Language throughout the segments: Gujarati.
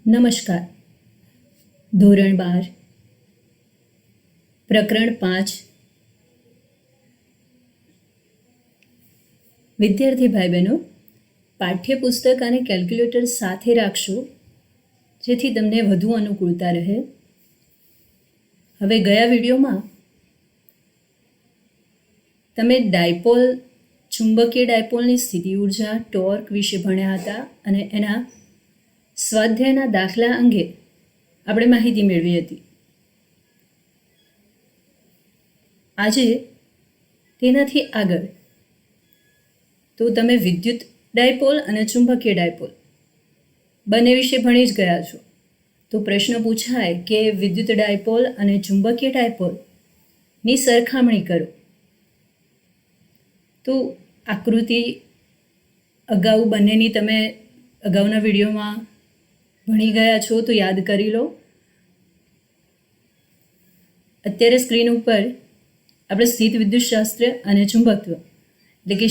નમસ્કાર. ધોરણ 12 પ્રકરણ 5. વિદ્યાર્થી ભાઈ બહેનો, પાઠ્યપુસ્તક અને કેલ્ક્યુલેટર સાથે રાખશો જેથી તમને વધુ અનુકૂળતા રહે. હવે ગયા વિડીયોમાં તમે ડાયપોલ, ચુંબકીય ડાયપોલની સ્થિતિ ઉર્જા, ટોર્ક વિશે ભણ્યા હતા અને એના સ્વાધ્યાયના દાખલા અંગે આપણે માહિતી મેળવી હતી. આજે તેનાથી આગળ તો તમે વિદ્યુત ડાયપોલ અને ચુંબકીય ડાયપોલ બંને વિશે ભણી જ ગયા છો. તો પ્રશ્ન પૂછાય કે વિદ્યુત ડાયપોલ અને ચુંબકીય ડાયપોલની સરખામણી કરો. તો આકૃતિ અગાઉ બંનેની તમે અગાઉના વિડીયોમાં ભણી ગયા છો તો યાદ કરી લો. અત્યારે સ્ક્રીન ઉપર આપણે સ્થિત વિદ્યુતશાસ્ત્ર અને ચુંબકત્વ એટલે કે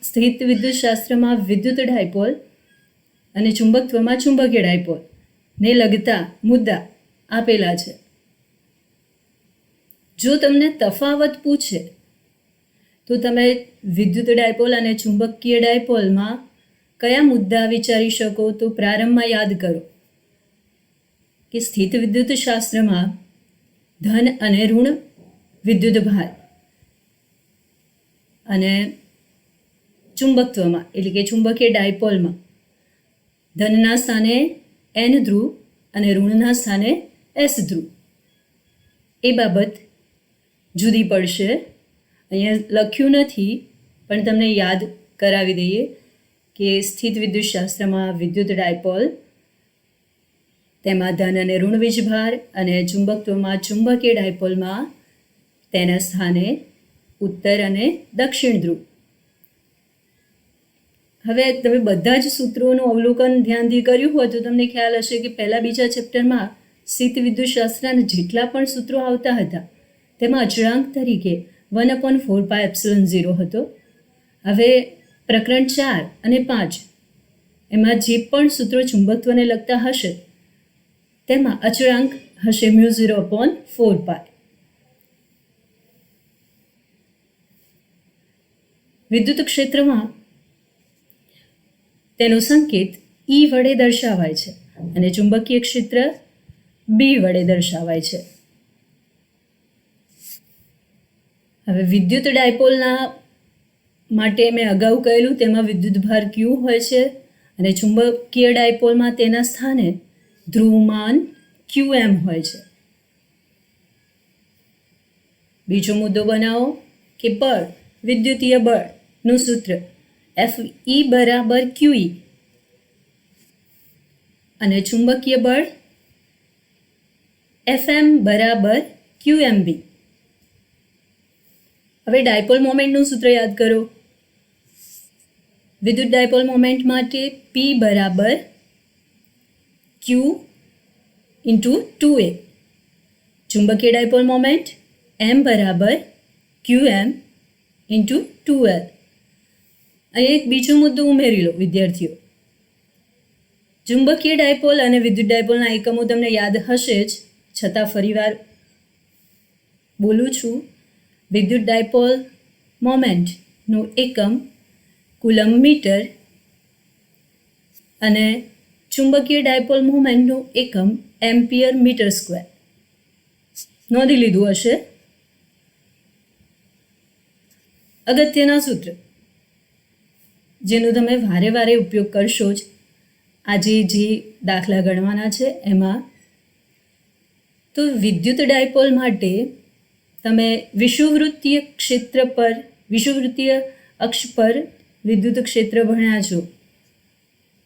સ્થિત વિદ્યુતશાસ્ત્રમાં વિદ્યુત ડાયપોલ અને ચુંબકત્વમાં ચુંબકીય ડાયપોલને લગતા મુદ્દા આપેલા છે. જો તમને તફાવત પૂછે તો તમે વિદ્યુત ડાયપોલ અને ચુંબકીય ડાયપોલમાં કયા મુદ્દા વિચારી શકો? તો પ્રારંભમાં યાદ કરો કે સ્થિત વિદ્યુતશાસ્ત્રમાં ધન અને ઋણ વિદ્યુત ભાર અને ચુંબકત્વમાં એટલે કે ચુંબકીય ડાયપોલમાં ધનના સ્થાને એન ધ્રુવ અને ઋણના સ્થાને એસ ધ્રુવ. એ બાબત જુદી પડશે. અહીંયા લખ્યું નથી પણ તમને યાદ કરાવી દઈએ કે સ્થિત વિદ્યુતશાસ્ત્રમાં વિદ્યુત ડાયપોલ તેમાં ધન અને ઋણ વીજભાર અને ચુંબકત્વમાં ચુંબકીય ડાયપોલમાં તેના સ્થાને ઉત્તર અને દક્ષિણ ધ્રુવ. હવે તમે બધા જ સૂત્રોનું અવલોકન ધ્યાનથી કર્યું હોય તો તમને ખ્યાલ હશે કે પહેલાં બીજા ચેપ્ટરમાં સ્થિત વિદ્યુતશાસ્ત્રના જેટલા પણ સૂત્રો આવતા હતા તેમાં અચળાંક તરીકે 1/4πε0 હતો. હવે પ્રકરણ 4 અને 5 એમાં જે પણ સૂત્રો ચુંબકત્વને લગતા હશે તેમાં અચળાંક હશે μ0/4π. વિદ્યુત ક્ષેત્રમાં તેનો સંકેત E વડે દર્શાવાય છે અને ચુંબકીય ક્ષેત્ર B વડે દર્શાવાય છે. હવે વિદ્યુત ડાયપોલના માટે મેં અગાઉ કહેલું તેમાં વિદ્યુતભાર Q હોય છે અને ચુંબકીય ડાયપોલમાં તેના સ્થાને ધ્રુવમાન QM હોય છે. બીજો મુદ્દો બનાવો કે બળ, વિદ્યુતીય બળનું સૂત્ર FE = QE અને ચુંબકીય બળ FM = QMB. હવે ડાયપોલ મોમેન્ટનું સૂત્ર યાદ કરો. વિદ્યુત ડાયપોલ મોમેન્ટ માટે P = Q × 2A. ચુંબકીય dipole moment M = QM × 2L. અહીં એક બીજો મુદ્દો ઉમેરી લો વિદ્યાર્થીઓ. ચુંબકીય ડાયપોલ અને વિદ્યુત ડાયપોલના એકમો તમને યાદ હશે જ, છતાં ફરીવાર બોલું છું. વિદ્યુત ડાયપોલ મોમેન્ટનું એકમ કુલમ્બ મીટર અને ચુંબકીય ડાયપોલ મોમેન્ટનું એકમ એમ્પિયર મીટર સ્ક્વેર. નોંધી લીધું હશે. અગત્યના સૂત્ર જેનો તમે વારે વારે ઉપયોગ કરશો જ આજે જે દાખલા ગણવાના છે એમાં. તો વિદ્યુત ડાયપોલ માટે તમે વિષુવવૃત્તીય ક્ષેત્ર પર, વિષુવવૃત્તીય અક્ષ પર વિદ્યુત ક્ષેત્ર ભણ્યા છો.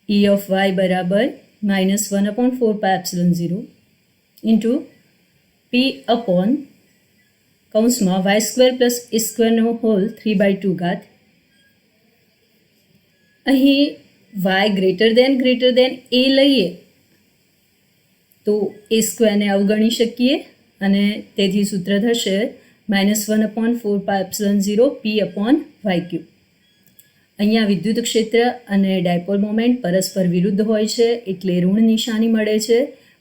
E of y = -1/4πε0 × P upon y² + a² 3/2. અહીં y > a લઈએ તો a² ને અવગણી શકીએ અને તેથી સૂત્ર થશે -1/4πε0 P/yq. અહીંયા વિદ્યુત ક્ષેત્ર અને ડાયપોલ મોમેન્ટ પરસ્પર વિરુદ્ધ હોય છે, એટલે ઋણ નિશાની મળે છે.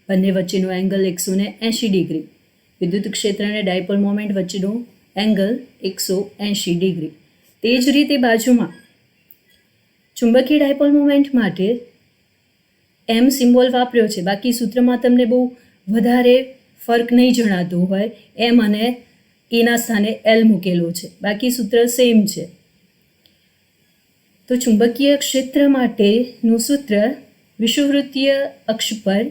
બંને વચ્ચેનો એંગલ 180 ડિગ્રી. વિદ્યુત ક્ષેત્ર અને ડાયપોલ મોમેન્ટ વચ્ચેનો એંગલ 180 ડિગ્રી. તે જ રીતે બાજુમાં ચુંબકીય ડાયપોલ મોમેન્ટ માટે એમ સિમ્બોલ વાપર્યો છે. બાકી સૂત્રમાં તમને બહુ વધારે ફરક નહીં જણાતો હોય. એમ અને એના સ્થાને એલ મૂકેલો છે, બાકી સૂત્ર સેમ છે. તો ચુંબકીય ક્ષેત્ર માટેનું સૂત્ર વિષુવવૃત્તીય અક્ષ પર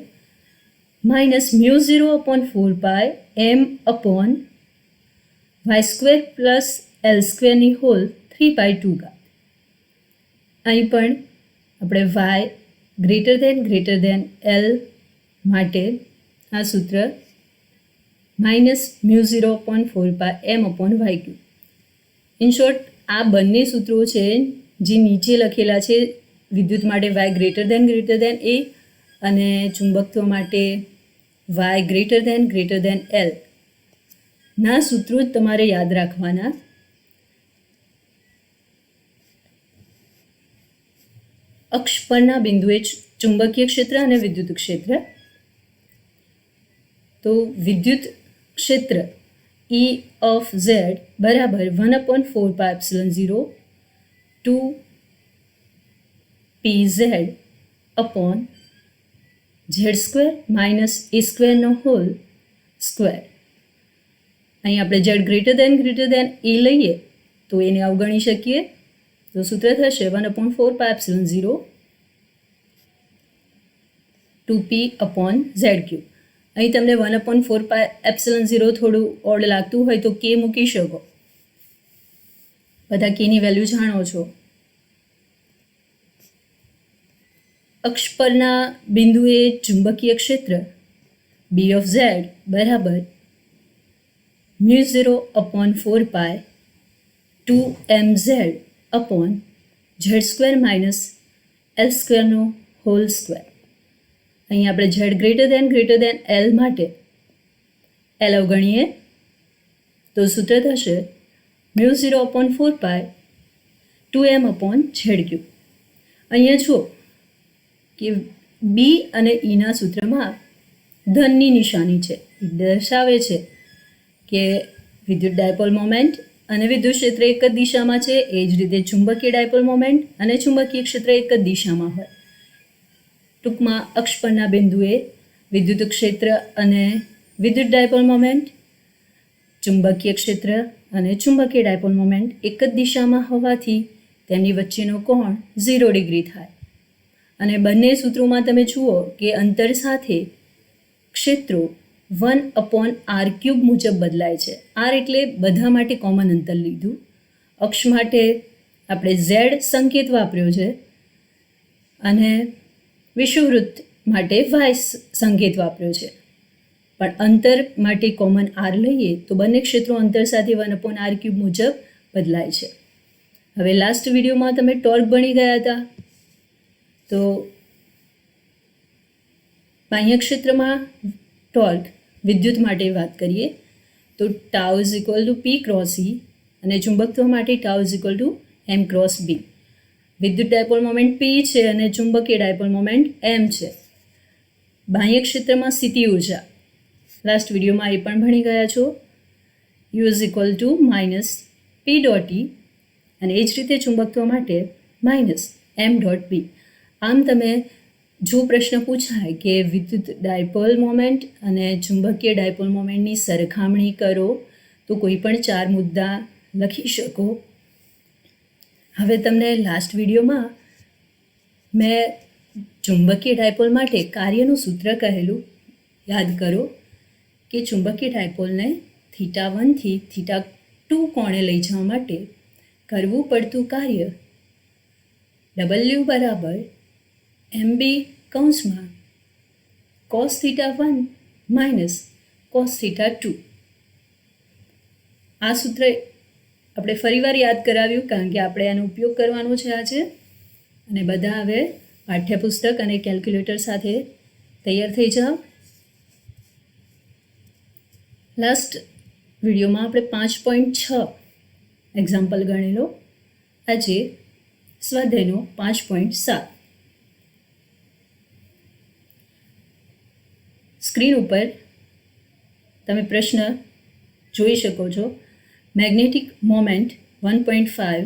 -μ0/4π m/y² પ્લસ l² હોલ 3/2. અહીં પણ આપણે y ગ્રેટર દેન એલ માટે આ સૂત્ર -μ0/4π m/y³. ઇન શોર્ટ, આ બંને સૂત્રો છે જે નીચે લખેલા છે. વિદ્યુત માટે y ગ્રેટર દેન એ અને ચુંબકત્વ માટે y ગ્રેટર દેન એલ ના સૂત્રો જ તમારે યાદ રાખવાના. અક્ષ પરના બિંદુએ ચુંબકીય ક્ષેત્ર અને વિદ્યુત ક્ષેત્ર. તો વિદ્યુત ક્ષેત્ર E of Z બરાબર 1/4πε0 2pz upon z² minus a² whole square. અહીં આપણે z ગ્રેટર દેન એ લઈએ તો એને અવગણી શકીએ. તો સૂત્ર થશે 1/4πε0 2p અપોન z³. અહીં તમને 1/4πε0 થોડું ઓડ લાગતું હોય તો કે મૂકી શકો. બધા કેની વેલ્યુ જાણો છો. અક્ષ પરના બિંદુએ ચુંબકીય ક્ષેત્ર B of Z બરાબર μ0/4π 2mz upon z² minus l² whole square. અહીં આપણે z ગ્રેટર દેન એલ માટે એલ અવગણીએ તો સૂત્ર થશે μ0/4π 2m/z³. અહીંયા જુઓ કે બી અને ઈના સૂત્રમાં ધનની નિશાની છે. એ દર્શાવે છે કે વિદ્યુત ડાયપોલ મોમેન્ટ અને વિદ્યુત ક્ષેત્ર એક જ દિશામાં છે. એ જ રીતે ચુંબકીય ડાયપોલ મોમેન્ટ અને ચુંબકીય ક્ષેત્ર એક જ દિશામાં હોય. ટૂંકમાં અક્ષ પરના બિંદુએ વિદ્યુત ક્ષેત્ર અને વિદ્યુત ડાયપોલ મોમેન્ટ, ચુંબકીય ક્ષેત્ર અને ચુંબકીય ડાયપોલ મોમેન્ટ એક જ દિશામાં હોવાથી તેમની વચ્ચેનો કોણ 0 ડિગ્રી થાય. અને બંને સૂત્રોમાં તમે જુઓ કે અંતર સાથે ક્ષેત્રો 1/r³ મુજબ બદલાય છે. r એટલે બધા માટે કોમન અંતર લીધું. અક્ષ માટે આપણે z સંકેત વાપર્યો છે અને વિષુવવૃત્ત માટે y સંકેત વાપર્યો છે. પણ અંતર માટે કોમન r લઈએ તો બંને ક્ષેત્રો અંતર સાથે 1/r³ મુજબ બદલાય છે. હવે લાસ્ટ વિડીયોમાં તમે ટોર્ક ભણી ગયા હતા. તો બાહ્ય ક્ષેત્રમાં ટોર્ક વિદ્યુત માટે વાત કરીએ તો τ = p × e અને ચુંબકત્વ માટે τ = m × b. વિદ્યુત ડાયપોલ મોમેન્ટ p છે અને ચુંબકીય ડાયપોલ મોમેન્ટ m છે. બાહ્ય ક્ષેત્રમાં સ્થિતિ ઊર્જા લાસ્ટ વિડીયોમાં એ પણ ભણી ગયા છો. u = -p.e અને એ જ રીતે ચુંબકત્વ માટે -m.b. આમ તમે જો પ્રશ્ન પૂછાય કે વિદ્યુત ડાયપોલ મોમેન્ટ અને ચુંબકીય ડાયપોલ મોમેન્ટની સરખામણી કરો તો કોઈ પણ 4 મુદ્દા લખી શકો. હવે તમને લાસ્ટ વિડીયોમાં મેં ચુંબકીય ડાયપોલ માટે કાર્યનું સૂત્ર કહેલું યાદ કરો કે ચુંબકીય ડાયપોલને θ1 થી θ2 કોણે લઈ જવા માટે કરવું પડતું કાર્ય W બરાબર mb કૌંસમાં cos θ1 માઇનસ cos θ2. આ સૂત્ર આપણે ફરીવાર યાદ કરાવ્યું કારણ કે આપણે એનો ઉપયોગ કરવાનો છે આજે. અને બધા હવે પાઠ્યપુસ્તક અને કેલ્ક્યુલેટર સાથે તૈયાર થઈ જાઓ. લાસ્ટ વિડીયોમાં આપણે 5.6 એક્ઝામ્પલ ગણેલો. આજે સ્વાધ્યાયનો 5.7 સ્ક્રીન ઉપર તમે પ્રશ્ન જોઈ શકો છો. Magnetic moment 1.5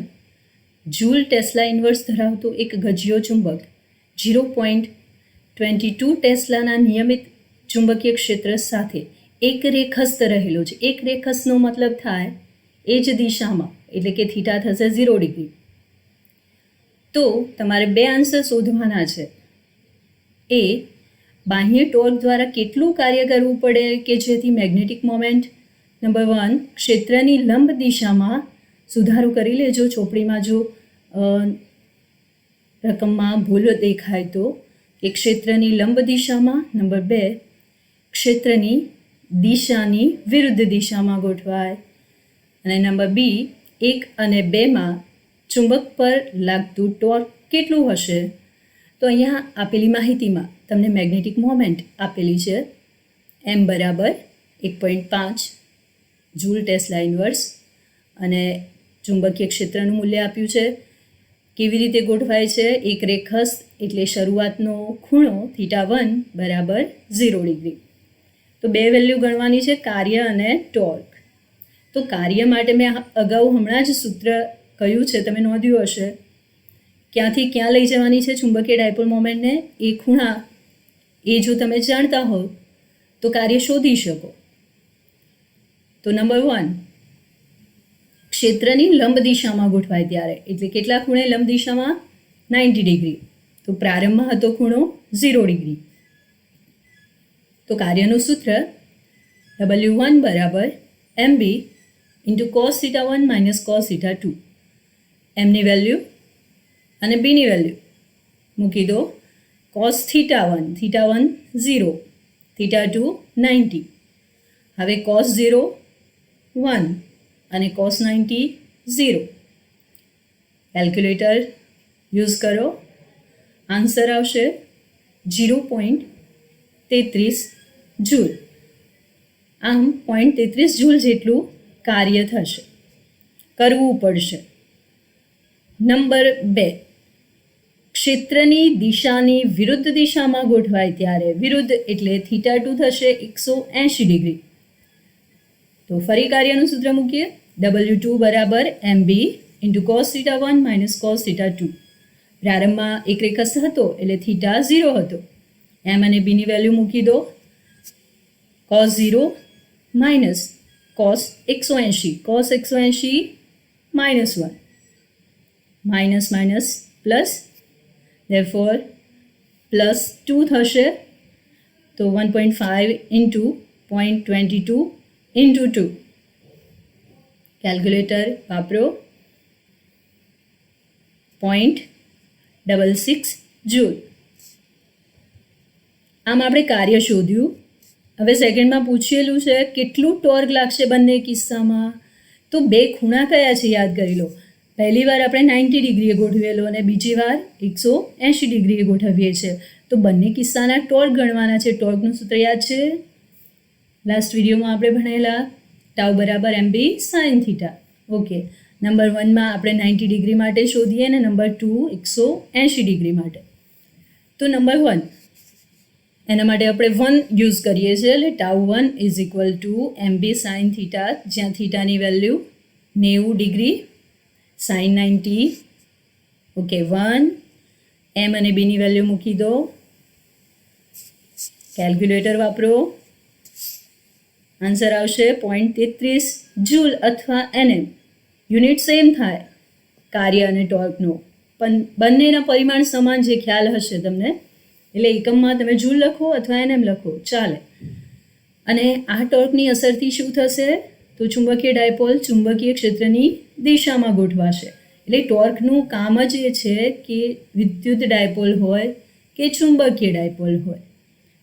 joule tesla inverse ધરાવતો એક ગજિયો ચુંબક 0.22 ટેસ્લાના નિયમિત ચુંબકીય ક્ષેત્ર સાથે એક રેખસ્થ રહેલો છે. એક રેખસ્થનો મતલબ થાય એ જ દિશામાં, એટલે કે થીટા થશે 0 ડિગ્રી. તો તમારે બે આન્સર શોધવાના છે. એ બાહ્ય ટોર્ક દ્વારા કેટલું કાર્ય કરવું પડે કે જેથી મેગ્નેટિક મોમેન્ટ નંબર 1 ક્ષેત્રની લંબ દિશામાં સુધારો કરી લેજો. ચોપડીમાં જો રકમમાં ભૂલ દેખાય તો કે ક્ષેત્રની લંબ દિશામાં, નંબર 2 ક્ષેત્રની દિશાની વિરુદ્ધ દિશામાં ગોઠવાય, અને નંબર બી 1 અને 2માં ચુંબક પર લાગતું ટોર્ક કેટલું હશે. તો અહીંયા આપેલી માહિતીમાં તમને મેગ્નેટિક મોમેન્ટ આપેલી છે m બરાબર 1.5 જૂલ ટેસ્લા ઇન્વર્સ, અને ચુંબકીય ક્ષેત્રનું મૂલ્ય આપ્યું છે. કેવી રીતે ગોઠવાય છે? એક રેખસ્થ એટલે શરૂઆતનો ખૂણો θ1 બરાબર 0 ડિગ્રી. તો બે વેલ્યુ ગણવાની છે, કાર્ય અને ટોર્ક. તો કાર્ય માટે મેં અગાઉ હમણાં જ સૂત્ર કહ્યું છે, તમે નોંધ્યું હશે. ક્યાંથી ક્યાં લઈ જવાની છે ચુંબકીય ડાયપોલ મોમેન્ટને? એ ખૂણા એ જો તમે જાણતા હો તો કાર્ય શોધી શકો. તો નંબર 1 ક્ષેત્રની લંબ દિશામાં ગોઠવાય ત્યારે, એટલે કેટલા ખૂણે લંબ દિશામાં? 90 ડિગ્રી. તો પ્રારંભમાં હતો ખૂણો 0 ડિગ્રી. તો કાર્યનું સૂત્ર W1 બરાબર MB into cos θ1 minus cos θ2. એમની વેલ્યુ અને બીની વેલ્યુ મૂકી દો. cos θ1 0, θ2 90. હવે cos 0 1 અને cos 90 0. કેલ્ક્યુલેટર યુઝ કરો, આન્સર આવશે 0.33 જૂલ. આમ 0.33 જૂલ જેટલું કાર્ય થશે, કરવું પડશે. નંબર 2 ક્ષેત્રની દિશાની વિરુદ્ધ દિશામાં ગોઠવાય ત્યારે, વિરુદ્ધ એટલે θ2 થશે 180 ડિગ્રી. તો ફરી કાર્યનું સૂત્ર મૂકીએ. W2 બરાબર MB into cos θ1 minus cos θ2. પ્રારંભમાં એક રેખસ્થ હતો એટલે θ 0 હતો. M અને B ની વેલ્યુ મૂકી દો. cos 0 minus cos 180, cos 180 minus 1, minus minus plus, therefore plus 2 થશે. તો 1.5 ઇન્ટુ 0.22 ઇન્ટુ 2. કેલ્ક્યુલેટર વાપરો. 0.66 જૂલ. આમ આપણે કાર્ય શોધ્યું. હવે સેકન્ડમાં પૂછેલું છે કેટલું ટોર્ક લાગશે બંને કિસ્સામાં. તો બે ખૂણા કયા છે યાદ કરી લો. પહેલી વાર આપણે 90 ડિગ્રીએ ગોઠવેલો અને બીજી વાર 180 ડિગ્રીએ ગોઠવીએ છીએ. તો બંને કિસ્સાના ટોર્ક ગણવાના છે. ટોર્કનું સૂત્ર યાદ છે, લાસ્ટ વિડીયોમાં આપણે ભણેલા. ટાઉ બરાબર MB sin θ. ઓકે. નંબર 1માં આપણે 90 ડિગ્રી માટે શોધીએ અને નંબર 2 180 ડિગ્રી માટે. તો નંબર 1 એના માટે આપણે 1 યુઝ કરીએ છીએ, એટલે ટાઉ1 is equal to MB sin θ, જ્યાં થીટાની value 90 degree, sin 90. Okay. 1 M અને B ની વેલ્યુ મૂકી દો. કેલ્ક્યુલેટર વાપરો. આન્સર આવશે 0.33 જૂલ અથવા NM. યુનિટ સેમ થાય કાર્ય અને ટોર્કનો, પણ બંનેના પરિમાણ સમાન જે ખ્યાલ હશે તમને, એટલે એકમમાં તમે જૂલ લખો અથવા NM લખો ચાલે. અને આ ટોર્કની અસરથી શું થશે? તો ચુંબકીય ડાયપોલ ચુંબકીય ક્ષેત્રની દિશામાં ગોઠવાશે. એટલે ટોર્કનું કામ જ એ છે કે વિદ્યુત ડાયપોલ હોય કે ચુંબકીય ડાયપોલ હોય,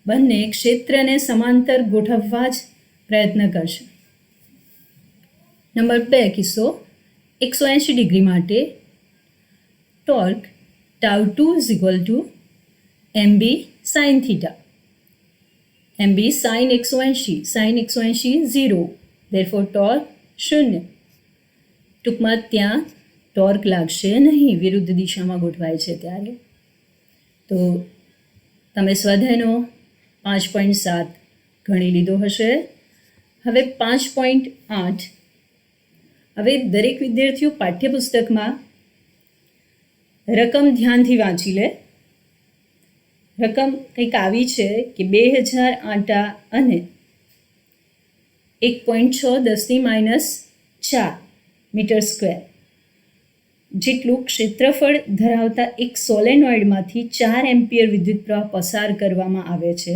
બંને ક્ષેત્રને સમાંતર ગોઠવવા જ પ્રયત્ન કરશે. નંબર 2 કિસ્સો 180 ડિગ્રી માટે ટોર્ક ટાઉ2 is equal to MB sin θ. MB sin 180 0, therefore torque 0. ટૂંકમાં ત્યાં ટોર્ક લાગશે નહીં વિરુદ્ધ દિશામાં ગોઠવાય છે ત્યારે. તો તમે સ્વાધ્યાયનો 5.7 ગણી લીધો હશે. હવે 5.8, હવે દરેક વિદ્યાર્થીઓ પાઠ્યપુસ્તકમાં રકમ ધ્યાનથી વાંચી લે. રકમ કંઈક આવી છે કે 2000 આંટા અને 1.6 × 10⁻⁴ મીટર સ્ક્વેર જેટલું ક્ષેત્રફળ ધરાવતા એક સોલેનોઇડમાંથી 4 એમ્પિયર વિદ્યુત પ્રવાહ પસાર કરવામાં આવે છે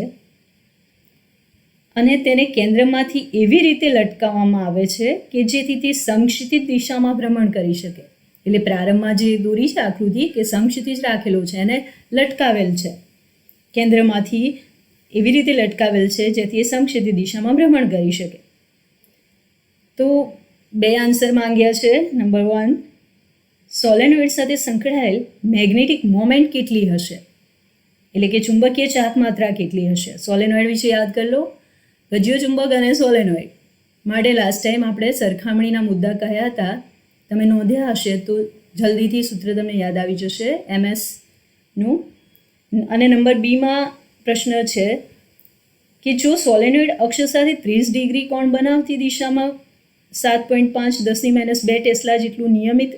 અને તેને કેન્દ્રમાંથી એવી રીતે લટકાવવામાં આવે છે કે જેથી તે સમક્ષિતિજ દિશામાં ભ્રમણ કરી શકે. એટલે પ્રારંભમાં જે દોરી છે આકૃતિ કે સમક્ષિતિજ રાખેલો છે અને લટકાવેલ છે, કેન્દ્રમાંથી એવી રીતે લટકાવેલ છે જેથી એ સમક્ષિતિજ દિશામાં ભ્રમણ કરી શકે. તો 2 આન્સર માંગ્યા છે. નંબર 1, સોલેનોઇડ સાથે સંકળાયેલ મેગ્નેટિક મોમેન્ટ કેટલી હશે, એટલે કે ચુંબકીય ચાક માત્રા કેટલી હશે. સોલેનોઇડ વિશે યાદ કરી લો. ગજ્યો ચુંબક અને સોલેનોઇડ માટે લાસ્ટ ટાઈમ આપણે સરખામણીના મુદ્દા કહ્યા હતા, તમે નોંધ્યા હશે તો જલ્દીથી સૂત્ર તમને યાદ આવી જશે એમએસનું. અને નંબર બીમાં પ્રશ્ન છે કે જો સોલેનોઇડ અક્ષ સાથે 30 ડિગ્રી કોણ બનાવતી દિશામાં 7.5 × 10⁻² ટેસ્લા જેટલું નિયમિત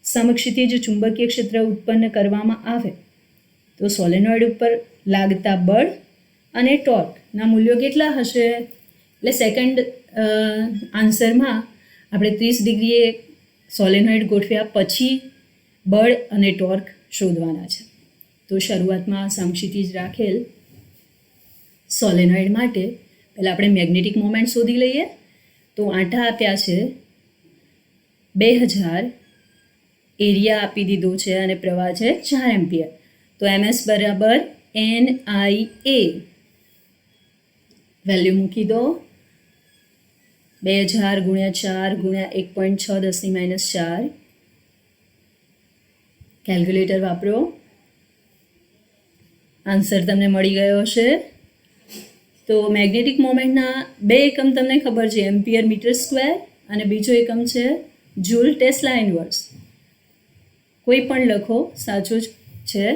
સમક્ષિતિજ ચુંબકીય ક્ષેત્ર ઉત્પન્ન કરવામાં આવે તો સોલેનોઇડ ઉપર લાગતા બળ અને ટોર્કના મૂલ્યો કેટલા હશે. એટલે સેકન્ડ આન્સરમાં આપણે 30 ડિગ્રીએ સોલેનોઇડ ગોઠવ્યા પછી બળ અને ટોર્ક શોધવાના છે. તો શરૂઆતમાં સમક્ષિતિજ રાખેલ સોલેનોઇડ માટે પહેલાં આપણે મેગ્નેટિક મોમેન્ટ શોધી લઈએ. તો આંટા આપ્યા છે 2000, એરિયા આપી દીધો છે અને પ્રવાહ છે 4 એમ્પિયર. તો MS બરાબર NIA વેલ્યુ મૂકી દો. 2000 × 4 × 1.6 10⁻⁴. કેલ્ક્યુલેટર વાપરો. આન્સર તમને મળી ગયો હશે. તો મેગ્નેટિક મોમેન્ટના 2 એકમ તમને ખબર છે, એમ્પિયર મીટર સ્ક્વેર અને બીજો એકમ છે જૂલ ટેસ્લા ઇન્વર્સ. કોઈ પણ લખો, સાચું જ છે.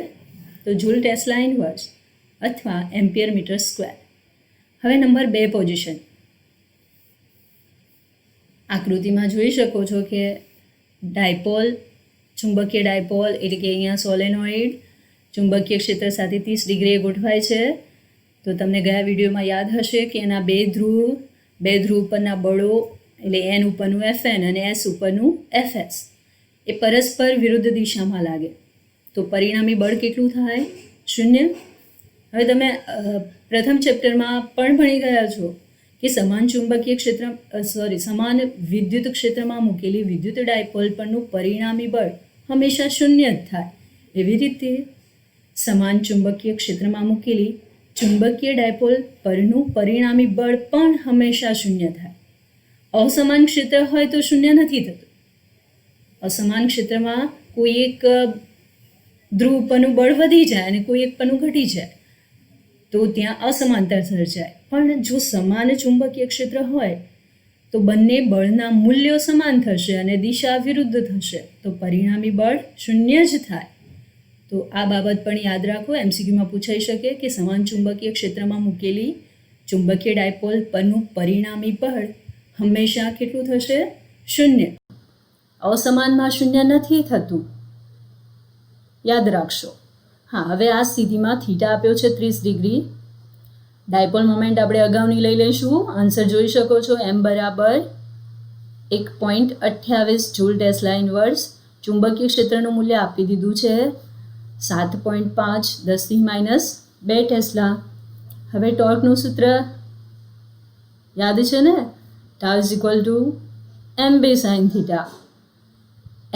તો જૂલ ટેસ્લા ઇન્વર્સ અથવા એમ્પિયર મીટર સ્ક્વેર. હવે નંબર 2 પોઝિશન. આકૃતિમાં જોઈ શકો છો કે ડાયપોલ, ચુંબકીય ડાયપોલ એટલે કે અહીંયા સોલેનોઇડ ચુંબકીય ક્ષેત્ર સાથે 30 ડિગ્રીએ ગોઠવાય છે. તો તમને ગયા વિડીયોમાં યાદ હશે કે એના 2 ધ્રુવ ઉપરના બળો એટલે N ઉપરનું Fn અને S ઉપરનું Fs એ પરસ્પર વિરુદ્ધ દિશામાં લાગે તો પરિણામી બળ કેટલું થાય? 0. હવે તમે પ્રથમ ચેપ્ટરમાં પણ ભણી ગયા છો કે સમાન ચુંબકીય ક્ષેત્ર સમાન વિદ્યુત ક્ષેત્રમાં મૂકેલી વિદ્યુત ડાયપોલ પરનું પરિણામી બળ હંમેશા 0 જ થાય. એવી રીતે સમાન ચુંબકીય ક્ષેત્રમાં મૂકેલી ચુંબકીય ડાયપોલ પરનું પરિણામી બળ પણ હંમેશા 0 થાય. અસમાન ક્ષેત્ર હોય તો 0 નથી થતું. અસમાન ક્ષેત્રમાં કોઈ એક ધ્રુવ પરનું બળ વધી જાય અને કોઈ એક પરનું ઘટી જાય તો ત્યાં અસમાનતા સર્જાય. પણ જો સમાન ચુંબકીય ક્ષેત્ર હોય તો બંને બળના મૂલ્યો સમાન થશે અને દિશા વિરુદ્ધ થશે તો પરિણામી બળ 0 જ થાય. તો આ બાબત પણ યાદ રાખો. MCQમાં પૂછાઈ શકે કે સમાન ચુંબકીય ક્ષેત્રમાં મૂકેલી ચુંબકીય ડાયપોલ પરનું પરિણામી બળ હંમેશા કેટલું થશે? 0. અસમાનમાં 0 નથી થતું, યાદ રાખશો. હા, હવે આ સ્થિતિમાં થીટા આપ્યો છે 30 ડિગ્રી. ડાયપોલ મોમેન્ટ આપણે અગાઉની લઈ લઈશું. આન્સર જોઈ શકો છો. M બરાબર 1.28 જૂલ ટેસ્લા ઇન્વર્સ. ચુંબકીય ક્ષેત્રનું મૂલ્ય આપી દીધું છે 7.5 10⁻² ટેસ્લા. હવે ટોર્કનું સૂત્ર યાદ છે ને? Tau is equal to MB sin theta.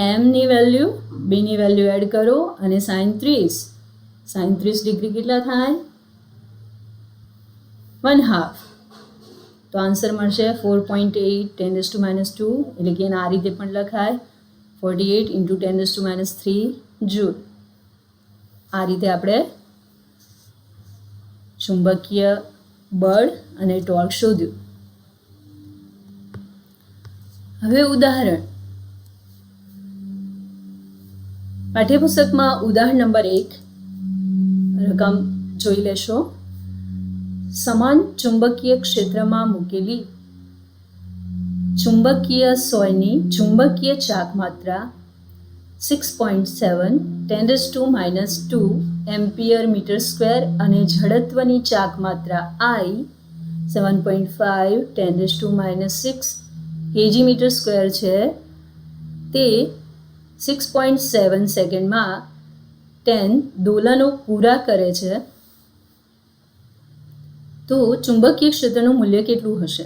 એમની વેલ્યુ બીની વેલ્યુ એડ કરો અને sin 30 ડિગ્રી કેટલા થાય? 1/2. તો આન્સર મળશે 4.8 10⁻². એટલે કે આ રીતે પણ લખાય 48 × 10⁻³ જૂલ. આ રીતે આપણે ચુંબકીય બળ અને ટોર્ક શોધ્યું. હવે ઉદાહરણ પાઠ્યપુસ્તકમાં ઉદાહરણ નંબર 1 રકમ જોઈ લેશો. સમાન ચુંબકીય ક્ષેત્રમાં મૂકેલી ચુંબકીય સોયની ચુંબકીય ચાક માત્રા 6.7 10⁻² એમ્પિયર મીટર સ્ક્વેર અને જડત્વની ચાક માત્રા I 7.5 10⁻6 kg મીટર સ્ક્વેર છે. તે 6.7 સેકન્ડમાં 10 દોલનો પૂરા કરે છે. તો ચુંબકીય ક્ષેત્રનું મૂલ્ય કેટલું હશે?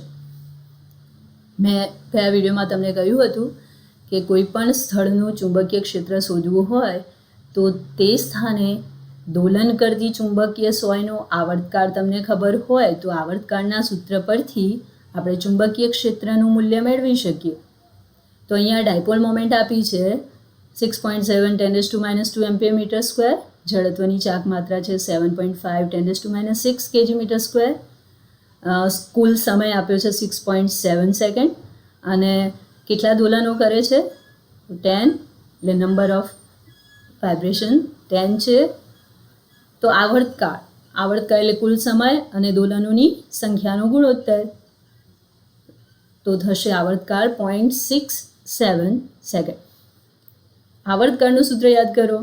મેં ગયા વિડીયોમાં તમને કહ્યું હતું કે કોઈ પણ સ્થળનું ચુંબકીય ક્ષેત્ર શોધવું હોય તો તે સ્થાને દોલન કરતી ચુંબકીય સોયનો આવર્તકાળ તમને ખબર હોય તો આવર્તકાળના સૂત્ર પરથી આપણે ચુંબકીય ક્ષેત્રનું મૂલ્ય મેળવી શકીએ. તો અહીંયા ડાયપોલ મોમેન્ટ આપી છે 6.7 10⁻² એમ્પિયર મીટર સ્ક્વેર, જડત્વની ચાક માત્રા છે 7.5 10⁻6 kg મીટર સ્ક્વેર, કુલ સમય આપ્યો છે 6.7 સેકન્ડ અને કેટલા દોલનો કરે છે 10, એટલે નંબર ઓફ વાઇબ્રેશન 10 છે. તો આવર્તકાળ એટલે કુલ સમય અને દોલનોની સંખ્યાનો ગુણોત્તર, તો થશે આવર્તકાળ 0.67 સેકન્ડ. આવર્તકાળનું સૂત્ર યાદ કરો.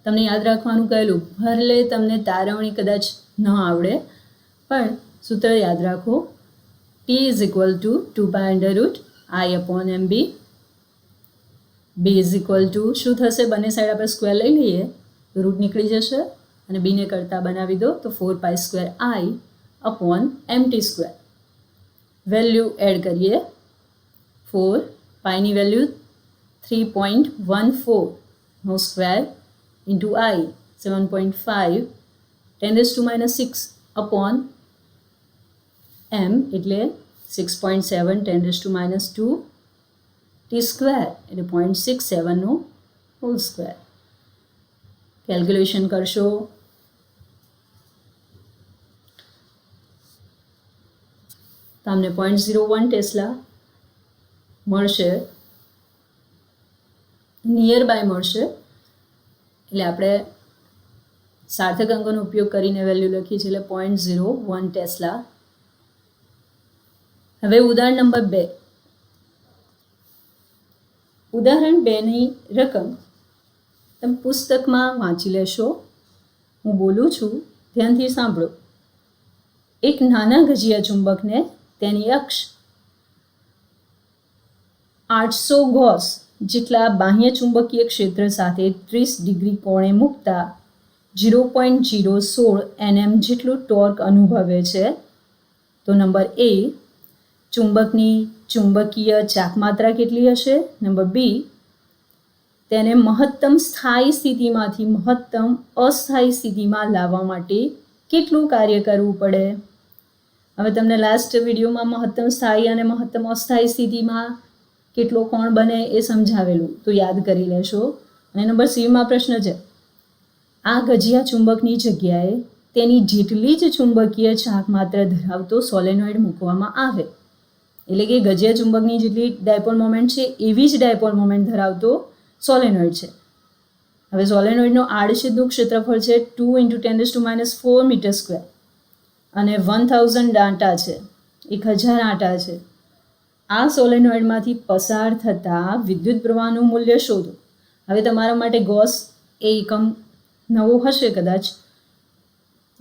તમને યાદ રાખવાનું કહેલું, ભલે તમને તારવણી કદાચ ન આવડે પણ સૂત્ર યાદ રાખો. T = 2π√I/mb. B = શું થશે? બંને સાઈડ આપણે સ્ક્વેર લઈ લઈએ તો રૂટ નીકળી જશે અને બીને કરતા બનાવી દો તો 4π²I/mt². વેલ્યુ એડ કરીએ. 4 પાઈની વેલ્યુ 3.14 નો square into I 7.5 10⁻6 upon m એટલે 6.7 10⁻², t સ્ક્વેર એટલે 0.67 નો હોલ સ્ક્વેર. કેલ્ક્યુલેશન કરશો. તમને 0.01 ટેસ્લા મળશે, નિયર બાય મળશે. એટલે આપણે સાર્થક અંકોનો ઉપયોગ કરીને વેલ્યુ લખી છે એટલે 0.01 ટેસ્લા. હવે ઉદાહરણ નંબર 2. ઉદાહરણ 2ની રકમ તમે પુસ્તકમાં વાંચી લેશો. હું બોલું છું, ધ્યાનથી સાંભળો. એક નાના ગજિયા ચુંબકને તેની અક્ષ 800 ગોસ જેટલા બાહ્ય ચુંબકીય ક્ષેત્ર સાથે 30 ડિગ્રી કોણે મૂકતા 0.016 Nm જેટલું ટોર્ક અનુભવે છે. તો નંબર A, ચુંબકની ચુંબકીય ચાક માત્રા કેટલી હશે? નંબર B, તેને મહત્તમ સ્થાયી સ્થિતિમાંથી મહત્તમ અસ્થાયી સ્થિતિમાં લાવવા માટે કેટલું કાર્ય કરવું પડે? હવે તમને લાસ્ટ વિડીયોમાં મહત્તમ સ્થાયી અને મહત્તમ અસ્થાયી સ્થિતિમાં કેટલો કોણ બને એ સમજાવેલું, તો યાદ કરી લેશો. અને નંબર C માં પ્રશ્ન છે, આ ગજિયા ચુંબકની જગ્યાએ તેની જેટલી જ ચુંબકીય ચાક માત્રા ધરાવતો સોલેનોઇડ મૂકવામાં આવે. એટલે કે ગજિયા ચુંબકની જેટલી ડાયપોલ મોમેન્ટ છે એવી જ ડાયપોલ મોમેન્ટ ધરાવતો સોલેનોઇડ છે. હવે સોલેનોઇડનો આડછેદનું ક્ષેત્રફળ છે 2 × 10⁻4 મીટર સ્ક્વેર અને 1000 આંટા છે, 1000 આંટા છે. આ સોલેનોઇડમાંથી પસાર થતા વિદ્યુત પ્રવાહનું મૂલ્ય શોધો. હવે તમારા માટે ગોસ એ એકમ નવો હશે કદાચ,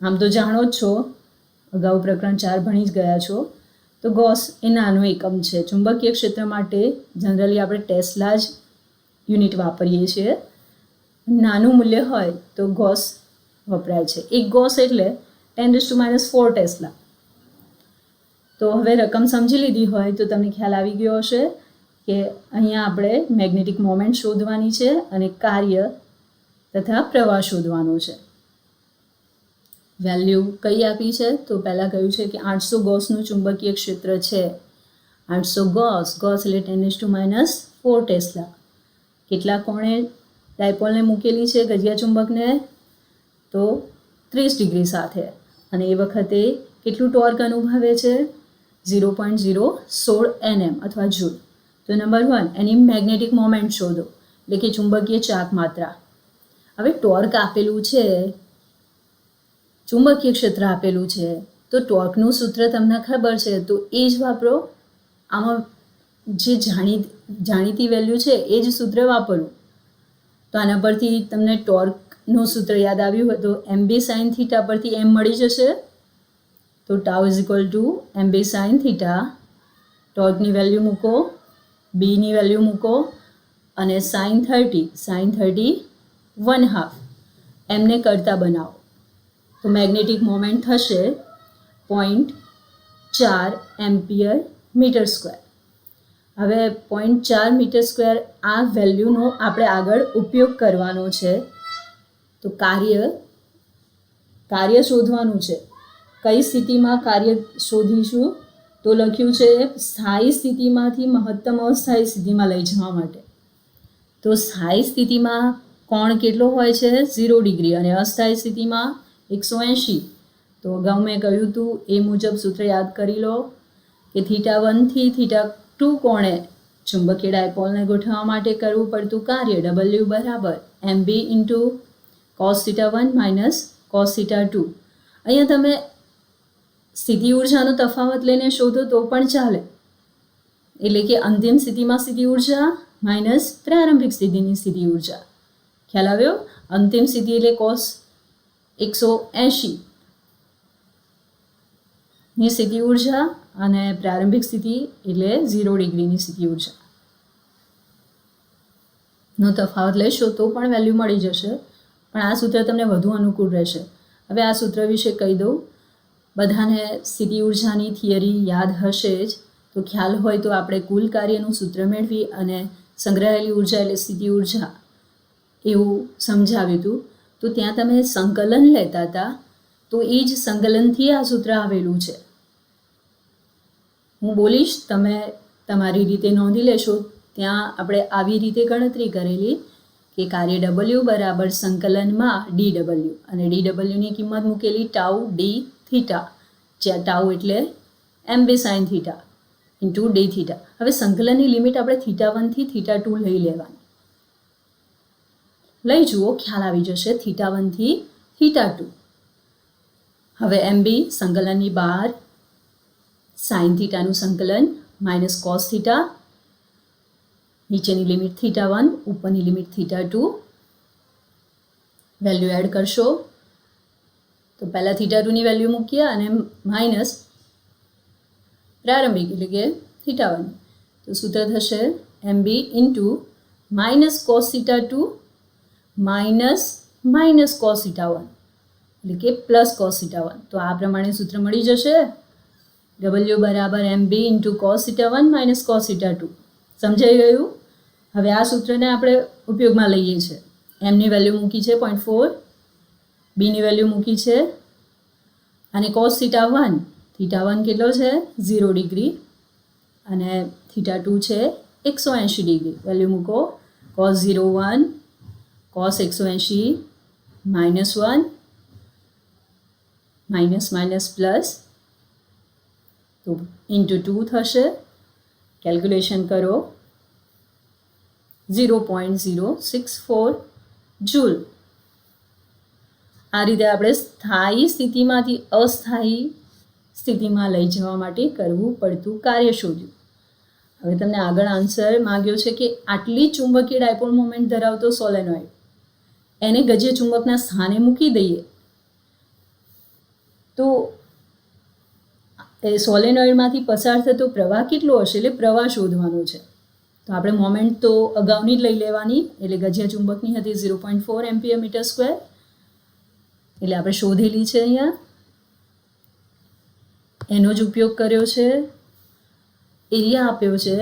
આમ તો જાણો જ છો, અગાઉ પ્રકરણ 4 ભણી જ ગયા છો. તો ગોસ એ નાનો એકમ છે. ચુંબકીય ક્ષેત્ર માટે જનરલી આપણે ટેસ્લા જ યુનિટ વાપરીએ છીએ. નાનું મૂલ્ય હોય તો ગોસ વપરાય છે. એક ગોસ એટલે 10⁻4 ટેસ્લા. તો હવે રકમ સમજી લીધી હોય તો તમને ખ્યાલ આવી ગયો હશે કે અહીંયા આપણે મેગ્નેટિક મોમેન્ટ શોધવાની છે અને કાર્ય તથા પ્રવાહ શોધવાનો છે. વેલ્યુ કઈ આપી છે? તો પહેલાં કહ્યું છે કે 800 ગોસનું ચુંબકીય ક્ષેત્ર છે. 800 ગોસ એટલે 10⁻4 ટેસ્લા. કેટલા કોણે ડાયપોલને મૂકેલી છે ગજિયા ચુંબકને? તો 30 ડિગ્રી સાથે. અને એ વખતે કેટલું ટોર્ક અનુભવે છે? 0.016 Nm અથવા જૂલ. તો નંબર 1 એની મેગ્નેટિક મોમેન્ટ શોધો, એટલે કે ચુંબકીય ચાક માત્રા. હવે ટોર્ક આપેલું છે, ચુંબકીય ક્ષેત્ર આપેલું છે, તો ટોર્કનું સૂત્ર તમને ખબર છે તો એ જ વાપરો. આમાં જે જાણીતી વેલ્યુ છે એ જ સૂત્ર વાપરવું. તો આના પરથી તમને ટોર્કનું સૂત્ર યાદ આવ્યું હોય તો MB sin થીટા પરથી M મળી જશે. તો tau is equal to MB sin theta. ટોર્કની વેલ્યુ મૂકો, બીની વેલ્યુ મૂકો અને sin 30 1/2 એમને કરતા બનાવો તો મેગ્નેટિક મોમેન્ટ થશે 0.4 એમ્પિયર મીટર સ્ક્વેર. હવે 0.4 મીટર સ્ક્વેર આ વેલ્યુનો આપણે આગળ ઉપયોગ કરવાનો છે. તો કાર્ય શોધવાનું છે. કઈ સ્થિતિમાં કાર્ય શોધીશું? તો લખ્યું છે સ્થાયી સ્થિતિમાંથી મહત્તમ અસ્થાયી સ્થિતિમાં લઈ જવા માટે. તો સ્થાયી સ્થિતિમાં કોણ કેટલો હોય છે? 0 ડિગ્રી અને અસ્થાયી સ્થિતિમાં 180. તો અગાઉ મેં કહ્યું હતું એ મુજબ સૂત્ર યાદ કરી લો કે θ1 થી θ2 કોણે ચુંબકીય ડાયપોલને ગોઠવવા માટે કરવું પડતું કાર્ય W બરાબર MB into cos θ1 minus cos θ2. અહીંયા તમે સ્થિતિ ઉર્જાનો તફાવત લઈને શોધો તો પણ ચાલે. એટલે કે અંતિમ સ્થિતિમાં સ્થિતિ ઉર્જા માઇનસ પ્રારંભિક સ્થિતિની સ્થિતિ ઉર્જા. ખ્યાલ આવ્યો? અંતિમ સ્થિતિ એટલે cos 180 ની સ્થિતિ ઉર્જા અને પ્રારંભિક સ્થિતિ એટલે 0 ડિગ્રીની સ્થિતિ ઉર્જા નો તફાવત લેશો તો પણ વેલ્યુ મળી જશે. પણ આ સૂત્ર તમને વધુ અનુકૂળ રહેશે. હવે આ સૂત્ર વિશે કહી દઉં. બધાને સ્થિતિ ઉર્જાની થિયરી યાદ હશે જ. તો ખ્યાલ હોય તો આપણે કુલ કાર્યનું સૂત્ર મેળવી અને સંગ્રહાયેલી ઉર્જા એટલે સ્થિતિ ઉર્જા એવું સમજાવ્યું હતું. તો ત્યાં તમે સંકલન લેતા હતા તો એ જ સંકલનથી આ સૂત્ર આવેલું છે. હું બોલીશ, તમે તમારી રીતે નોંધી લેશો. ત્યાં આપણે આવી રીતે ગણતરી કરેલી કે કાર્ય W બરાબર સંકલનમાં DW અને DWની કિંમત મૂકેલી ટાઉ ડી થીટા, જ્યાં ટાઉ એટલે MB sin theta into D theta. હવે સંકલનની લિમિટ આપણે θ1 થી θ2 લઈ લેવાની. લઈ જુઓ, ખ્યાલ આવી જશે. θ1 થી θ2. હવે MB સંકલનની બહાર sin થીટાનું સંકલન માઇનસ cos થીટા, નીચેની લિમિટ θ1, ઉપરની લિમિટ θ2. વેલ્યુ એડ કરશો તો પહેલાં θ2ની વેલ્યુ મૂકીએ અને માઇનસ પ્રારંભિક એટલે કે θ1. તો સૂત્ર થશે MB into minus cos θ2 minus cos θ1 એટલે કે પ્લસ cos θ1. તો આ પ્રમાણે સૂત્ર મળી જશે. W બરાબર MB into cos θ1 minus cos θ2. સમજાઈ ગયું? હવે આ સૂત્રને આપણે ઉપયોગમાં લઈએ છીએ. એમની વેલ્યુ મૂકી છે 0.4, બીની વેલ્યુ મૂકી છે અને cos θ1 કેટલો છે? 0 ડિગ્રી અને θ2 છે 180 ડિગ્રી. વેલ્યુ મૂકો. cos 0 1, cos 180 minus 1, minus plus, તો ઇન્ટુ 2 થશે. કેલ્ક્યુલેશન કરો. 0.064 જૂલ. આ રીતે આપણે સ્થાયી સ્થિતિમાંથી અસ્થાયી સ્થિતિમાં લઈ જવા માટે કરવું પડતું કાર્ય શોધ્યું. હવે તમને આગળ આન્સર માંગ્યો છે કે આટલી ચુંબકીય ડાયપોલ મોમેન્ટ ધરાવતો સોલેનોઇડ એને ગજ્ય ચુંબકના સ્થાને મૂકી દઈએ તો એ સોલેનોઇડમાંથી પસાર થતો પ્રવાહ કેટલો હશે? એટલે પ્રવાહ શોધવાનો છે. તો આપણે મોમેન્ટ તો અગાઉની જ લઈ લેવાની. એટલે ગજ્ય ચુંબકની હતી 0.4 એમ્પિયર મીટર સ્ક્વેર, એટલે આપણે શોધેલી છે અહીંયા. એનો જ ઉપયોગ કર્યો છે. એરિયા આપ્યો છે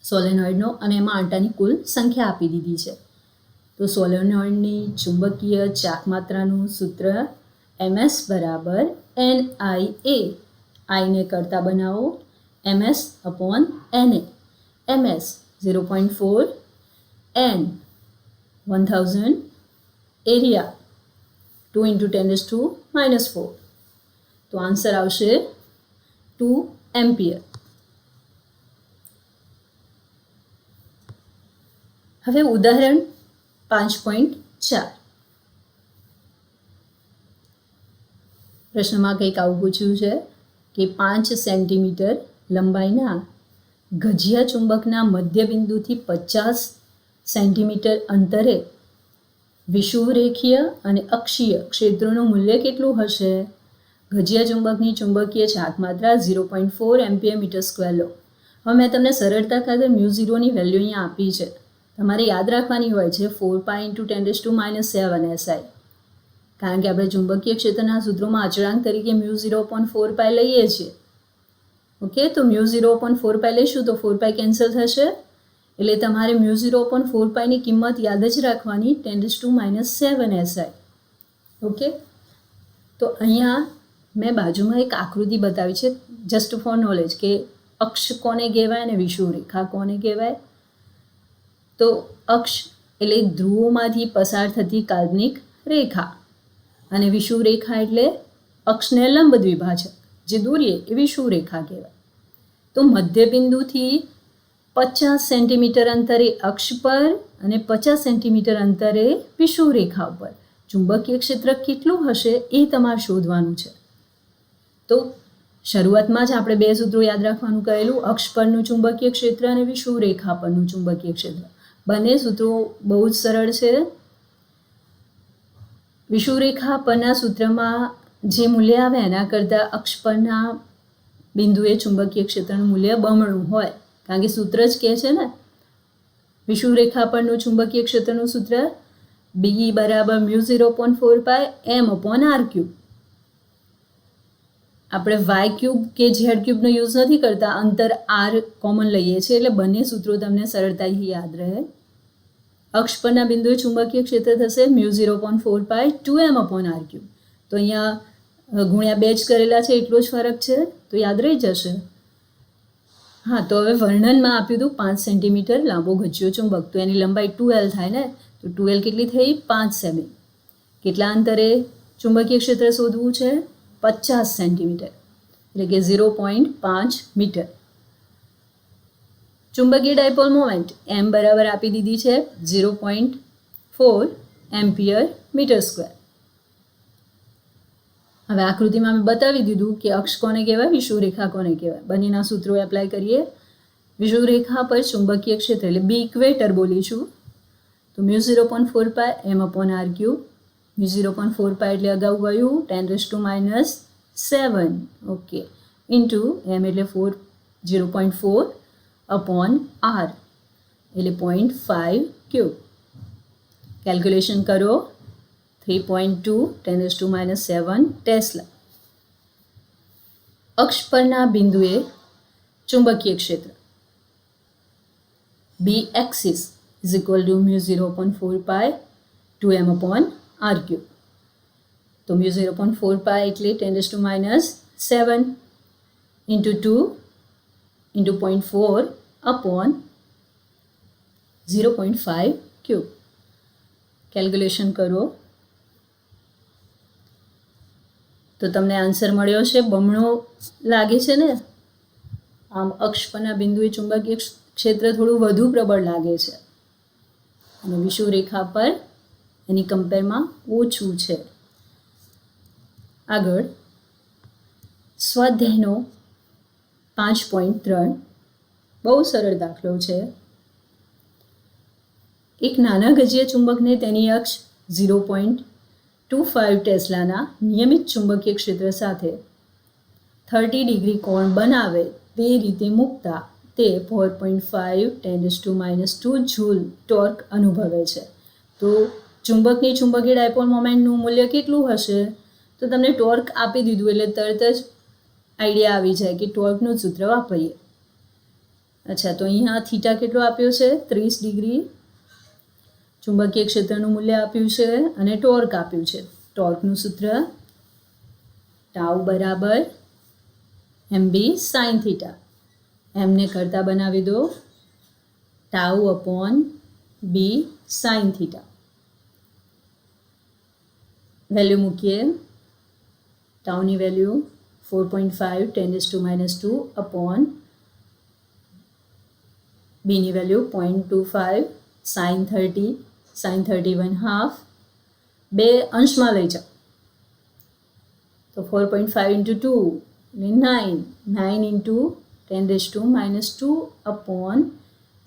સોલેનોઇડનો અને એમાં આંટાની કુલ સંખ્યા આપી દીધી છે. તો સોલેનોઇડની ચુંબકીય ચાકમાત્રાનું સૂત્ર MS બરાબર NIA. આઈને કરતા બનાવો MS upon NA. MS 0.4, N 1000, area 2 × 10⁻⁴. તો આન્સર આવશે 2 એમ્પિયર. હવે ઉદાહરણ 5.4. પ્રશ્નમાં કંઈક આવું પૂછ્યું છે કે 5 સેન્ટીમીટર લંબાઈના ગજિયા ચુંબકના મધ્યબિંદુથી 50 સેન્ટીમીટર અંતરે વિષુવરેખીય અને અક્ષીય ક્ષેત્રોનું મૂલ્ય કેટલું હશે? ગજિયા ચુંબકની ચુંબકીય ચાર્જ માત્રા 0.4 એમ્પિયર મીટર સ્ક્વેર લો. હવે મેં તમને સરળતા ખાતર μ0ની વેલ્યુ અહીંયા આપી છે. તમારે યાદ રાખવાની હોય છે 4π × 10⁻⁷ SI, કારણ કે આપણે ચુંબકીય ક્ષેત્રના સૂત્રોમાં અચળાંક તરીકે μ0/4π લઈએ છીએ. ઓકે, તો μ0/4π લઈશું તો 4π કેન્સલ થશે, એટલે તમારે μ0/4π ની કિંમત યાદ જ રાખવાની 10⁻⁷ SI. ઓકે, તો અહીંયા મેં બાજુમાં એક આકૃતિ બતાવી છે જસ્ટ ફોર નોલેજ કે અક્ષ કોને કહેવાય અને વિષુવરેખા કોને કહેવાય. તો અક્ષ એટલે ધ્રુવોમાંથી પસાર થતી કાલ્પનિક રેખા અને વિષુવરેખા એટલે અક્ષને લંબ દ્વિભાજક જે દોરીએ એ વિષુવરેખા કહેવાય. તો મધ્યબિંદુથી 50 સેન્ટીમીટર અંતરે અક્ષ પર અને 50 સેન્ટીમીટર અંતરે વિષુવરેખા ઉપર ચુંબકીય ક્ષેત્ર કેટલું હશે એ તમારે શોધવાનું છે. તો શરૂઆતમાં જ આપણે બે સૂત્રો યાદ રાખવાનું કહેલું, અક્ષ પરનું ચુંબકીય ક્ષેત્ર અને વિષુવરેખા પરનું ચુંબકીય ક્ષેત્ર. બંને સૂત્રો બહુ જ સરળ છે. વિષુવરેખા પરના સૂત્રમાં જે મૂલ્ય આવે એના કરતાં અક્ષ પરના બિંદુએ ચુંબકીય ક્ષેત્રનું મૂલ્ય બમણું હોય, કારણ કે સૂત્ર જ કહે છે ને વિષુવરેખા પરનું ચુંબકીય ક્ષેત્રનું સૂત્ર B = μ0/4π m/r³. આપણે y³ કે z³ યુઝ નથી કરતા, અંતર r કોમન લઈએ છીએ એટલે બંને સૂત્રો તમને સરળતાથી યાદ રહે. અક્ષ પરના બિંદુએ ચુંબકીય ક્ષેત્ર થશે μ0/4π 2m/r³. તો અહીંયા ગુણ્યા 2 જ કરેલા છે એટલો જ ફરક છે, તો યાદ રહી જશે. હા, તો હવે વર્ણનમાં આપ્યું હતું 5 સેન્ટીમીટર લાંબો ગજિયો ચુંબક, તો એની લંબાઈ 2l થાય ને, તો 2l કેટલી થઈ? 5 સેમી. કેટલા અંતરે ચુંબકીય ક્ષેત્ર શોધવું છે? 50 સેન્ટીમીટર એટલે કે 0.5 મીટર. ચુંબકીય ડાયપોલ મોમેન્ટ m બરાબર આપી દીધી છે 0.4 એમ્પિયર મીટર સ્ક્વેર. હવે આકૃતિમાં મેં બતાવી દીધું કે અક્ષ કોને કહેવાય, વિષુવરેખા કોને કહેવાય. બંનેના સૂત્રો એપ્લાય કરીએ. વિષુવરેખા પર ચુંબકીય ક્ષેત્ર એટલે B ઇક્વેટર બોલીશું, તો μ0/4π m/r³. μ0/4π એટલે અગાઉ ગયું 10⁻⁷. ઓકે, ઇન્ટુ m એટલે 0.4 upon r એટલે 0.5³ કેલ્ક્યુલેશન કરો. 3.2 10⁻⁷ ટેસ્લા. અક્ષ પરના બિંદુએ ચુંબકીય ક્ષેત્ર B axis = μ0/4π 2m/r³. તો μ0/4π એટલે 10⁻⁷ into 2 into 0.4 upon 0.5³ કેલ્ક્યુલેશન કરો તો તમને આન્સર મળ્યો છે. બમણો લાગે છે ને, આમ અક્ષ પરના બિંદુએ ચુંબકીય ક્ષેત્ર થોડું વધુ પ્રબળ લાગે છે અને વિષુવરેખા પર એની કમ્પેરમાં ઓછું છે. આગળ સ્વાધ્યાયનો 5.3 બહુ સરળ દાખલો છે. એક નાના ગજિયા ચુંબકને તેની અક્ષ 0.25 ટેસ્લાના નિયમિત ચુંબકીય ક્ષેત્ર સાથે 30 ડિગ્રી કોણ બનાવે તે રીતે મૂકતા તે 4.5 10⁻² જૂલ ટોર્ક અનુભવે છે. તો ચુંબકની ચુંબકીય ડાયપોલ મોમેન્ટનું મૂલ્ય કેટલું હશે? તો તમને ટોર્ક આપી દીધું એટલે તરત જ આઈડિયા આવી જાય કે ટોર્કનું સૂત્ર વાપરીએ. અચ્છા, તો અહીંયા થીટા કેટલો આપ્યો છે? 30 ડિગ્રી. ચુંબકીય ક્ષેત્રનું મૂલ્ય આપ્યું છે અને ટોર્ક આપ્યું છે. ટોર્કનું સૂત્ર ટાઉ બરાબર mb sin થીટા. એમને કરતા બનાવી દો tau upon b sin theta. Value મૂકીએ. ટાઉની વેલ્યુ 4.5 10⁻² અપોન બીની વેલ્યુ 0.25 sin 30 sin 31/2 બે અંશમાં લઈ જાઓ તો 4.5 into 2 એટલે 9 into 10⁻² upon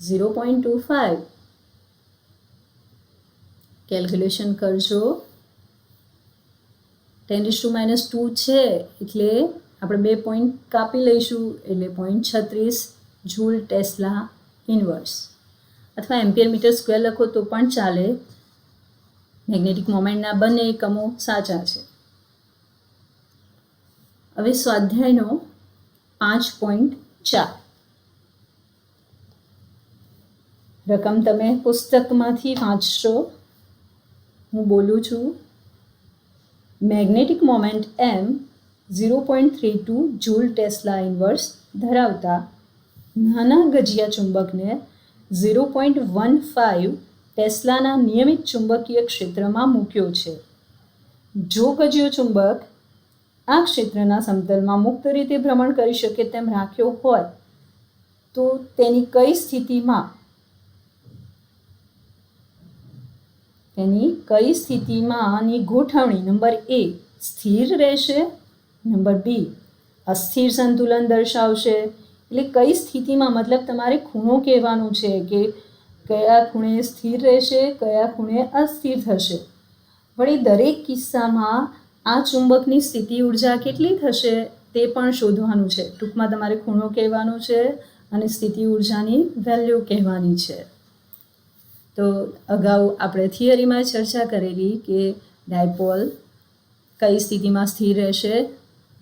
0.25 કેલ્ક્યુલેશન કરજો 10⁻² છે એટલે આપણે 2 પોઈન્ટ કાપી લઈશું એટલે 0.36 જૂલ ટેસ્લા ઇન્વર્સ અથવા એમ્પિયર મીટર સ્ક્વેર લખો તો પણ ચાલે. મેગ્નેટિક મોમેન્ટના બંને એકમો સાચા છે. હવે સ્વાધ્યાયનો 5.4 રકમ તમે પુસ્તકમાંથી વાંચશો. હું બોલું છું. Magnetic moment m 0.32 joule tesla inverse ધરાવતા નાના ગજિયા ચુંબકને 0.15 ટેસ્લાના નિયમિત ચુંબકીય ક્ષેત્રમાં મૂક્યો છે. જો ગજિયો ચુંબક આ ક્ષેત્રના સમતલમાં મુક્ત રીતે ભ્રમણ કરી શકે તેમ રાખ્યો હોય તો તેની કઈ સ્થિતિમાં આની ગોઠવણી નંબર A સ્થિર રહેશે, નંબર B અસ્થિર સંતુલન દર્શાવશે. એટલે કઈ સ્થિતિમાં મતલબ તમારે ખૂણો કહેવાનું છે કે કયા ખૂણે સ્થિર રહેશે, કયા ખૂણે અસ્થિર થશે. વળી દરેક કિસ્સામાં આ ચુંબકની સ્થિતિ ઉર્જા કેટલી થશે તે પણ શોધવાનું છે. ટૂંકમાં તમારે ખૂણો કહેવાનું છે અને સ્થિતિ ઉર્જાની વેલ્યુ કહેવાની છે. તો અગાઉ આપણે થિયરીમાં ચર્ચા કરેલી કે ડાયપોલ કઈ સ્થિતિમાં સ્થિર રહેશે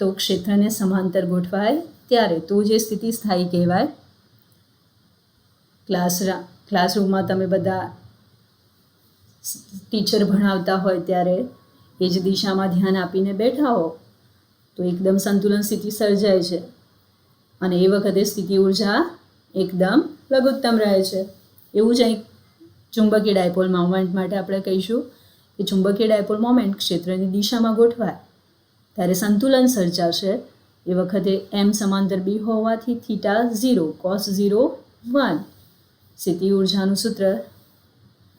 તો ક્ષેત્રને સમાંતર ગોઠવાય ત્યારે તો જે સ્થિતિ સ્થાયી કહેવાય. ક્લાસરૂમમાં તમે બધા ટીચર ભણાવતા હોય ત્યારે એ જ દિશામાં ધ્યાન આપીને બેઠા હો તો એકદમ સંતુલન સ્થિતિ સર્જાય છે અને એ વખતે સ્થિતિ ઉર્જા એકદમ લઘુત્તમ રહે છે. એવું જ અહીં ચુંબકીય ડાયપોલ મોમેન્ટ માટે આપણે કહીશું કે ચુંબકીય ડાયપોલ મોમેન્ટ ક્ષેત્રની દિશામાં ગોઠવાય ત્યારે સંતુલન સર્જાશે. એ વખતે m સમાંતર b હોવાથી થીટા 0 cos 0 1 સ્થિતિ ઉર્જાનું સૂત્ર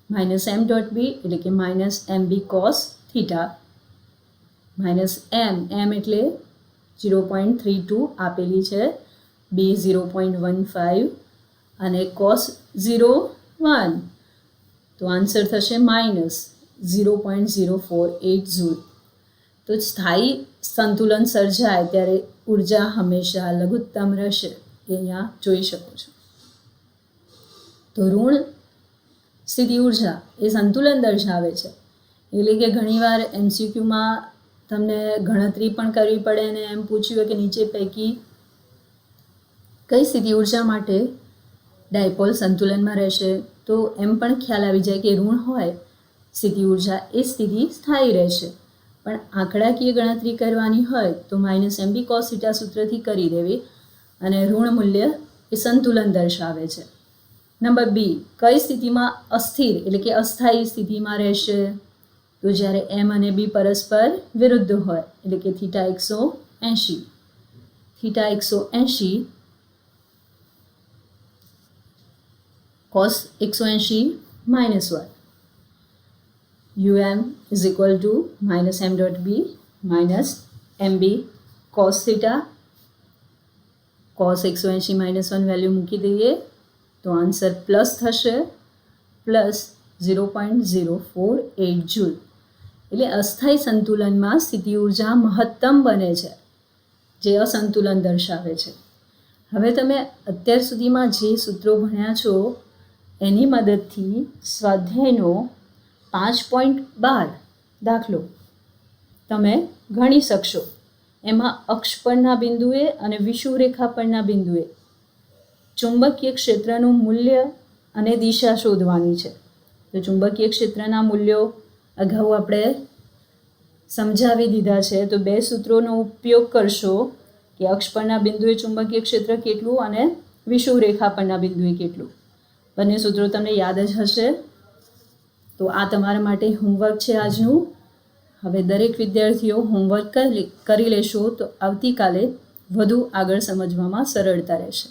-m.b એટલે કે -mb cos થીટા m એટલે 0.32 આપેલી છે, b 0.15 અને cos 0 1 તો આન્સર થશે -0.048 જૂલ. તો સ્થાયી સંતુલન સર્જાય ત્યારે ઉર્જા હંમેશા લઘુત્તમ રહેશે. એ અહીંયા જોઈ શકો છો. તો ઋણ સ્થિતિ ઉર્જા એ સંતુલન દર્શાવે છે. એટલે કે ઘણીવાર MCQમાં તમને ગણતરી પણ કરવી પડે અને એમ પૂછ્યું કે નીચે પૈકી કઈ સ્થિતિ ઉર્જા માટે ડાયપોલ સંતુલનમાં રહેશે તો એમ પણ ખ્યાલ આવી જાય કે ઋણ હોય સ્થિતિ ઉર્જા એ સ્થિતિ સ્થાયી રહેશે. પણ આંકડાકીય ગણતરી કરવાની હોય તો -mb cos થીટા સૂત્રથી કરી દેવી અને ઋણ મૂલ્ય એ સંતુલન દર્શાવે છે. નંબર બી કઈ સ્થિતિમાં અસ્થિર એટલે કે અસ્થાયી સ્થિતિમાં રહેશે તો જ્યારે m અને b પરસ્પર વિરુદ્ધ હોય એટલે કે theta 180 cos 180 -1 um is equal to -m.b -mb cos theta cos 180 -1 value મૂકી દઈએ તો આન્સર પ્લસ થશે +0.048 જૂલ. એટલે અસ્થાયી સંતુલનમાં સ્થિતિ ઉર્જા મહત્તમ બને છે જે અસંતુલન દર્શાવે છે. હવે તમે અત્યાર સુધીમાં જે સૂત્રો ભણ્યા છો એની મદદથી સ્વાધ્યાયનો 5.12 દાખલો તમે ગણી શકશો. એમાં અક્ષ પરના બિંદુએ અને વિષુવરેખા પરના બિંદુએ ચુંબકીય ક્ષેત્રનું મૂલ્ય અને દિશા શોધવાની છે. તો ચુંબકીય ક્ષેત્રના મૂલ્યો અગાઉ આપણે સમજાવી દીધા છે. તો બે સૂત્રોનો ઉપયોગ કરશો કે અક્ષ પરના બિંદુએ ચુંબકીય ક્ષેત્ર કેટલું અને વિષુવરેખા પરના બિંદુએ કેટલું. બંને સૂત્રો તમને યાદ જ હશે. તો આ તમારા માટે હોમવર્ક છે આજનું. હવે દરેક વિદ્યાર્થીઓ હોમવર્ક કરી લેશો તો આવતીકાલે વધુ આગળ સમજવામાં સરળતા રહેશે.